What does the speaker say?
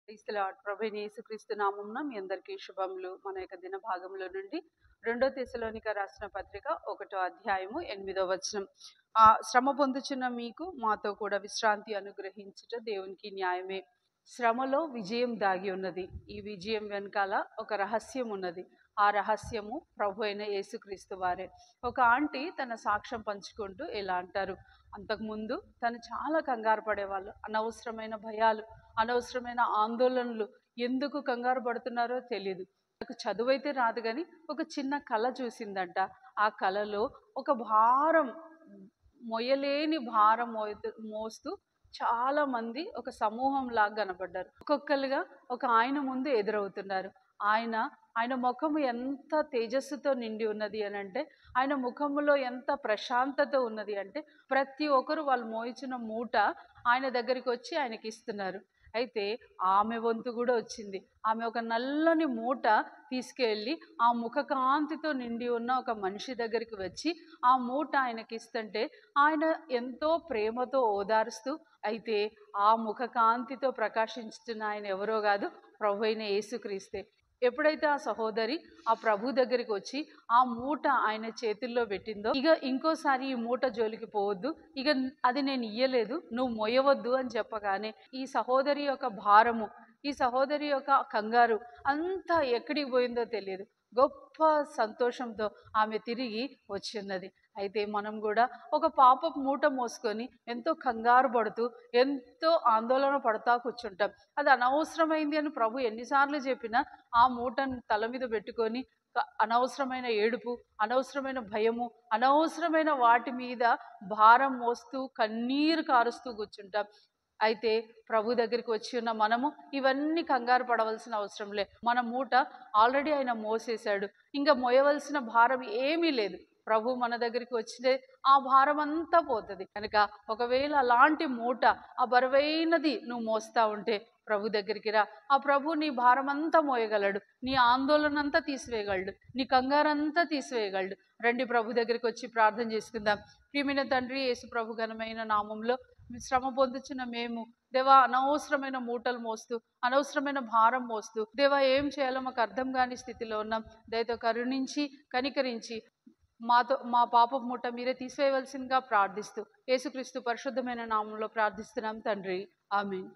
క్రీస్తు లార్డ్ ప్రభువైన యేసుక్రీస్తు నామమున మీ అందరికీ శుభములు. మన యొక్క దిన భాగంలో నుండి 2 తెస్సలోనిక రాసిన పత్రిక 1వ అధ్యాయము 8వ వచనం. శ్రమ పొందుచున్న మీకు మాతో కూడా విశ్రాంతి అనుగ్రహించుట దేవునికి న్యాయమే. శ్రమలో విజయం దాగి ఉన్నది. ఈ విజయం వెనకాల ఒక రహస్యం ఉన్నది. ఆ రహస్యము ప్రభు అయిన యేసుక్రీస్తు వారే. ఒక ఆంటీ తన సాక్ష్యం పంచుకుంటూ ఇలా అంటారు, అంతకుముందు తను చాలా కంగారు పడేవాళ్ళు. అనవసరమైన భయాలు, అనవసరమైన ఆందోళనలు. ఎందుకు కంగారు పడుతున్నారో తెలియదు. నాకు చదువు అయితే రాదు కానీ ఒక చిన్న కళ చూసిందంట. ఆ కళలో ఒక భారం, మొయ్యలేని భారం మోస్తూ చాలా మంది ఒక సమూహం లాగా కనబడ్డారు. ఒక్కొక్కరుగా ఒక ఆయన ముందు ఎదురవుతున్నారు. ఆయన ముఖము ఎంత తేజస్సుతో నిండి ఉన్నది అని అంటే, ఆయన ముఖములో ఎంత ప్రశాంతత ఉన్నది అంటే, ప్రతి ఒక్కరు వాళ్ళు మోయించిన మూట ఆయన దగ్గరికి వచ్చి ఆయనకి ఇస్తున్నారు. అయితే ఆమె వంతు కూడా వచ్చింది. ఆమె ఒక నల్లని మూట తీసుకెళ్ళి ఆ ముఖకాంతితో నిండి ఉన్న ఒక మనిషి దగ్గరికి వచ్చి ఆ మూట ఆయనకి ఇస్తుంటే ఆయన ఎంతో ప్రేమతో ఓదారుస్తూ, అయితే ఆ ముఖకాంతితో ప్రకాశించుతున్న ఆయన ఎవరో కాదు, ప్రభు అయిన యేసుక్రీస్తే. ఎప్పుడైతే ఆ సహోదరి ఆ ప్రభు దగ్గరికి వచ్చి ఆ మూట ఆయన చేతుల్లో పెట్టిందో, ఇక ఇంకోసారి ఈ మూట జోలికి పోవద్దు, ఇక అది నేను ఇయ్యలేదు, నువ్వు మొయ్యవద్దు అని చెప్పగానే ఈ సహోదరి యొక్క భారము, ఈ సహోదరి యొక్క కంగారు అంతా ఎక్కడికి పోయిందో తెలియదు. గొప్ప సంతోషంతో ఆమె తిరిగి వచ్చిన్నది. అయితే మనం కూడా ఒక పాపపు మూట మోసుకొని ఎంతో కంగారు పడుతూ, ఎంతో ఆందోళన పడుతూ కూర్చుంటాం. అది అనవసరమైంది అని ప్రభు ఎన్నిసార్లు చెప్పినా ఆ మూటను తల మీద పెట్టుకొని అనవసరమైన ఏడుపు, అనవసరమైన భయము, అనవసరమైన వాటి మీద భారం మోస్తూ కన్నీరు కారుస్తూ కూర్చుంటాం. అయితే ప్రభు దగ్గరికి వచ్చి ఉన్న మనము ఇవన్నీ కంగారు పడవలసిన అవసరం లే. మన మూట ఆల్రెడీ ఆయన మోసేశాడు. ఇంకా మోయవలసిన భారం ఏమీ లేదు. ప్రభు మన దగ్గరికి వచ్చితే ఆ భారం అంతా పోతుంది. కనుక ఒకవేళ అలాంటి మూట, ఆ బరువైనది నువ్వు మోస్తా ఉంటే ప్రభు దగ్గరికి రా. ఆ ప్రభు నీ భారం అంతా మోయగలడు, నీ ఆందోళన అంతా తీసివేయగలడు, నీ కంగారంతా తీసివేయగలడు. రండి ప్రభు దగ్గరికి వచ్చి ప్రార్థన చేసుకుందాం. ప్రియమైన తండ్రి, యేసు ప్రభు ఘనమైన నామంలో శ్రమ పొందుచున్న మేము దేవా, అనవసరమైన మూటలు మోస్తూ, అనవసరమైన భారం మోస్తూ దేవా ఏం చేయాలో మాకు అర్థం కాని స్థితిలో ఉన్నాం. దయతో కరుణించి కనికరించి మా పాప మూట మీరే తీసివేయవలసిందిగా ప్రార్థిస్తూ యేసుక్రీస్తు పరిశుద్ధమైన నామంలో ప్రార్థిస్తున్నాం తండ్రి. ఆమేన్.